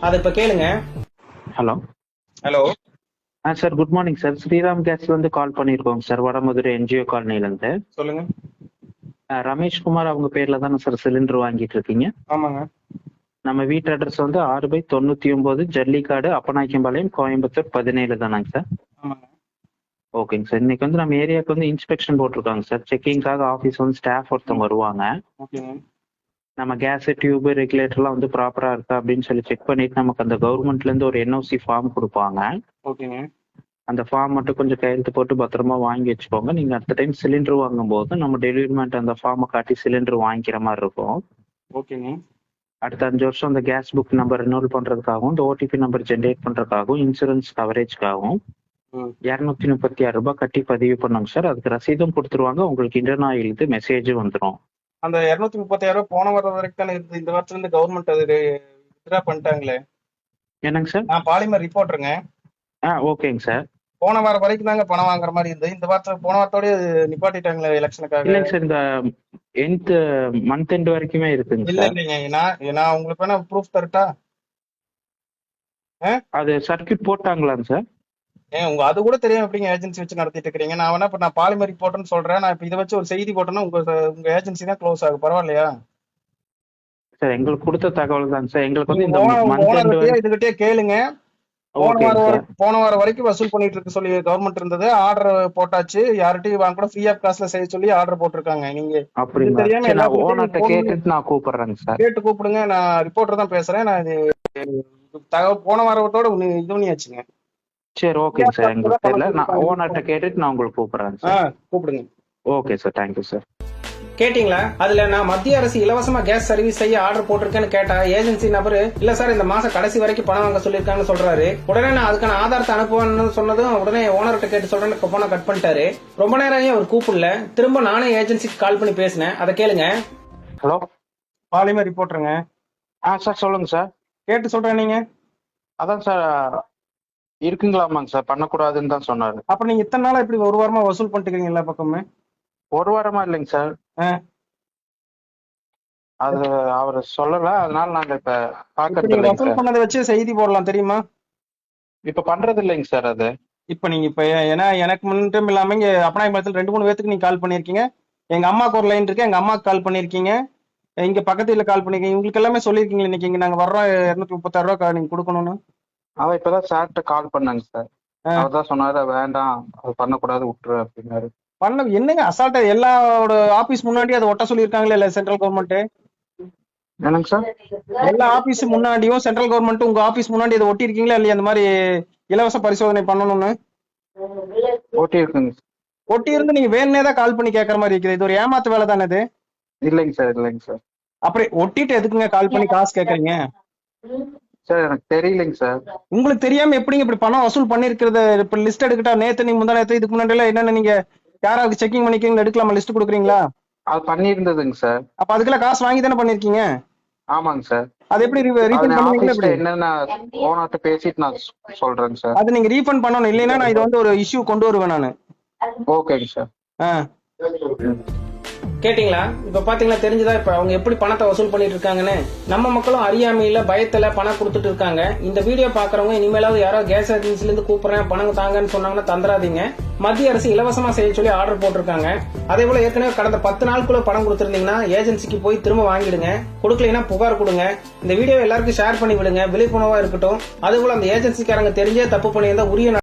அதை இப்ப கேளுங்க. Hello hello sir, good morning sir. Sriram கேஸ்ல இருந்து கால் பண்ணியிருக்கோங்க சார், வடமதுரை என்ஜிஓ காலனில இருந்து. சொல்லுங்க. ரமேஷ்குமார் அவங்க பேர்ல தானே சார் சிலிண்டர் வாங்கிட்டு இருக்கீங்க? ஆமாங்க. நம்ம வீட்டு அட்ரஸ் வந்து 6/99 ஜல்லிக்காடு, அப்பநாயக்கம்பாளையம், கோயம்புத்தூர் 17 தானாங்க சார்? ஆமாங்க. ஓகேங்க சார். இன்னைக்கு வந்து நம்ம ஏரியாவுக்கு வந்து இன்ஸ்பெக்ஷன் போட்டிருக்காங்க சார். செக்கிங்காக ஆஃபீஸ் வந்து ஸ்டாஃப் ஒருத்தவங்க வருவாங்க. ஓகேங்க. நம்ம கேஸ் டியூப் ரெகுலேட்டர்லாம் வந்து ப்ராப்பரா இருக்கா அப்படின்னு சொல்லி செக் பண்ணிட்டு நமக்கு அந்த கவர்மெண்ட்ல இருந்து ஒரு என்ஓசி ஃபார்ம் கொடுப்பாங்க. ஓகேங்க. அந்த ஃபார்ம் மட்டும் கொஞ்சம் கையெழுத்து போட்டு பத்திரமா வாங்கி வச்சுக்கோங்க. நீங்க அடுத்த டைம் சிலிண்டர் வாங்கும்போது நம்ம டெலிவரிமெண்ட் அந்த ஃபார்மை காட்டி சிலிண்டர் வாங்கிக்கிற மாதிரி இருக்கும். ஓகேங்க. அடுத்த 5 வருஷம் அந்த கேஸ் புக் நம்பர் ரினோவல் பண்றதுக்காகவும் இந்த ஓடிபி நம்பர் ஜென்ரேட் பண்றதுக்காகவும் இன்சூரன்ஸ் கவரேஜ்க்காகவும் 236 ரூபாய் கட்டி பதிவு பண்ணுங்க சார். அதுக்கு ரசீதும் கொடுத்துருவாங்க. உங்களுக்கு இன்டர்ன் ஆயிலுக்கு மெசேஜும் வந்துடும். அந்த 236 ரூபாய் போன வாரம் வரைக்கும் தானே இருந்து, இந்த வாரத்துல இருந்து கவர்மெண்ட் அது வித்ட்ரா பண்ணிட்டாங்களே. என்னங்க சார்? நான் பாலிமர் ரிப்போர்ட்டருங்க. ஓகேங்க சார். போன வாரம் வரைக்கும் தாங்க பணம் வாங்குற மாதிரி இருந்தது. இந்த வாரத்துல போன வாரத்தோடய நிப்பாட்டிட்டாங்களே எலெக்ஷனுக்காக. இல்லைங்க சார், இந்த எண்ட் மந்த் எண்ட் வரைக்குமே இருக்குங்க இல்ல சார். இல்லைங்க, நான் உங்களுக்கு வேணா ப்ரூஃப் தரட்டா? அது சர்க்கியூட் போட்டாங்களாங்க சார்? உங்க அது கூட தெரியாம எப்படிங்க ஏஜென்சி வச்சு நடத்திட்டு இருக்கீங்க? நான் வேணா இப்ப நான் பாலிமர் ரிப்போர்ட்னு சொல்றேன். நான் இப்ப இதை வச்சு ஒரு செய்தி போட்டேன்னா உங்க ஏஜென்சி தான் க்ளோஸ் ஆகும். பரவாயில்லையா சார்? எங்களுக்கு கொடுத்த தகவல் தாங்க சார். எங்களுக்கு வந்து இந்த ஓனர்கிட்டயே இதுகிட்டே கேளுங்க. போன வாரம் வரைக்கும் வசூல் பண்ணிட்டு இருக்கு சொல்லி கவர்மெண்ட் இருந்தது. ஆர்டர் போட்டாச்சு. யார்கிட்டயும் வாங்க கூட ஃப்ரீ ஆஃப் காஸ்ட்ல செய்ய சொல்லி ஆர்டர் போட்டிருக்காங்க. நீங்க தெரியாம ஓனர்ட்ட கேட்டுட்டு நான் கூப்பிடுறேங்க சார். கேட்டு கூப்பிடுங்க. நான் ரிப்போர்ட்டர் தான் பேசுறேன். நான் இது தகவல் போன வாரத்தோட இது பண்ணியாச்சுங்க. சரி, ஓகே சார். எங்களுக்கு தெரியல. நான் ஓனர்ட்ட கேட்டுட்டு நான் உங்களுக்கு கூப்பிடுறேன் சார். கூப்பிடுங்க. Okay sir, thank you sir. கேட்டீங்களா? அதுல நான் மத்திய அரசு இலவசமா கேஸ் சர்வீஸ் செய்ய ஆர்டர் போட்டிருக்கேன்னு கேட்டா ஏஜென்சி நபரு இல்ல சார் இந்த மாசம் கடைசி வரைக்கும் பணம் வாங்க சொல்லிருக்காங்கன்னு சொல்றாரு. உடனே நான் அதுக்கான ஆதாரத்தை அனுப்புவேன்னு சொன்னதும் உடனே ஓனர்கிட்ட கேட்டு சொல்றேன்னு போன கட் பண்ணிட்டாரு. ரொம்ப நேரம் அவர் கூப்பிடல. திரும்ப நானே ஏஜென்சிக்கு கால் பண்ணி பேசினேன். அதை கேளுங்க. ஹலோ, பாலிமர் ரிப்போர்ட்டருங்க. சார் சொல்லுங்க சார். கேட்டு சொல்றேன். நீங்க அதான் சார் இருக்குங்களாமாங்க சார், பண்ணக்கூடாதுன்னு தான் சொன்னாரு. அப்ப நீங்க இத்தனை நாளா இப்படி ஒரு வாரமா வசூல் பண்ணிட்டு எல்லா பக்கமே? ஒரு வாரமா இல்லைங்க சார். அது அவர் சொல்லல, அதனால நாங்க இப்ப பாக்குறது வசூல் பண்ணதை வச்சு செய்தி போடலாம் தெரியுமா? இப்ப பண்றது இல்லைங்க சார். அது இப்ப நீங்க இப்ப ஏன்னா எனக்கு மட்டும் இல்லாம இங்க அப்பநாயகத்தில் 2-3 பேத்துக்கு நீங்க கால் பண்ணிருக்கீங்க. எங்க அம்மாக்கு ஒரு லைன் இருக்கு, எங்க அம்மாக்கு கால் பண்ணிருக்கீங்க, இங்க பக்கத்துல கால் பண்ணிருக்கீங்க. உங்களுக்கு எல்லாமே சொல்லிருக்கீங்க இன்னைக்கு இங்க நாங்க வர்றோம் 236 ரூபாய் நீங்க கொடுக்கணும்னு. அவ இப்பதான் சார்கிட்ட கால் பண்ணாங்க சார். அவர்தான் சொன்னாரு வேண்டாம் அது பண்ணக்கூடாது விட்டுரு அப்படின்னாரு. பண்ண என்னங்க அசால்ட்டா எல்லாரோட ஆபீஸ் முன்னாடி அதை ஒட்ட சொல்லியிருக்காங்களே இல்ல சென்ட்ரல் கவர்மெண்ட்? என்னங்க சார்? எல்லா ஆபீஸ் முன்னாடியும் சென்ட்ரல் கவர்மெண்ட் உங்க ஆபீஸ் முன்னாடி அதை ஒட்டி இருக்கீங்களா இல்லையா? அந்த மாதிரி இலவச பரிசோதனை பண்ணணும்னு ஒட்டி இருக்குங்க. ஒட்டி இருந்து நீங்க வேணுனே தான் கால் பண்ணி கேட்கற மாதிரி இருக்குது. இது ஒரு ஏமாத்து வேலை தானே இது? இல்லைங்க சார், இல்லைங்க சார். அப்புறம் ஒட்டிட்டு எதுக்குங்க கால் பண்ணி காசு கேட்கறீங்க? சார் எனக்கு தெரியலைங்க சார். உங்களுக்கு தெரியாம எப்படிங்க இப்படி பணம் வசூல் பண்ணிருக்கிறது? இப்ப லிஸ்ட் எடுக்கிட்டா நேத்து நீங்க முந்தா நேத்து இதுக்கு முன்னாடி எல்லாம் என்னென்ன நீங்க யாராவது செக்கிங் பண்ணிக்கிறீங்க எடுக்கலாமா? லிஸ்ட் கொடுக்குறீங்களா? அது பண்ணியிருந்ததுங்க சார். அப்ப அதுக்கெல்லாம் காசு வாங்கி தானே பண்ணிருக்கீங்க? ஆமாங்க சார். அது எப்படி ரீஃபண்ட் பண்ணுவீங்க? என்னன்னா ஓனர்ட்ட பேசிட்டு நான் சொல்றேங்க சார். அது நீங்க ரீஃபண்ட் பண்ணணும். இல்லைன்னா நான் இது வந்து ஒரு இஷ்யூ கொண்டு வருவேன் நானு. ஓகேங்க சார். கேட்டீங்களா? இப்ப பாத்தீங்களா, தெரிஞ்சுதா இப்ப அவங்க எப்படி பணத்தை வசூல் பண்ணிட்டு இருக்காங்கன்னு? நம்ம மக்களும் அறியாமையில பயத்துல பணம் கொடுத்துட்டு இருக்காங்க. இந்த வீடியோ பாக்குறவங்க இனிமேலாவது யாராவது கேஸ் ஏஜென்சில இருந்து கூப்பிடுறேன் பணம் தாங்கன்னு சொன்னாங்கன்னா தந்துராதீங்க. மத்திய அரசு இலவசமா செய்ய சொல்லி ஆர்டர் போட்டிருக்காங்க. அதே போல ஏற்கனவே கடந்த 10 நாளுக்குள்ள பணம் கொடுத்திருந்தீங்கன்னா ஏஜென்சிக்கு போய் திரும்ப வாங்கிடுங்க. கொடுக்கலைன்னா புகார் கொடுங்க. இந்த வீடியோ எல்லாருக்கும் ஷேர் பண்ணி விடுங்க, விழிப்புணர்வா இருக்கட்டும். அதே போல அந்த ஏஜென்சிக்காரங்க தெரிஞ்சே தப்பு பண்ணியிருந்தா உரிய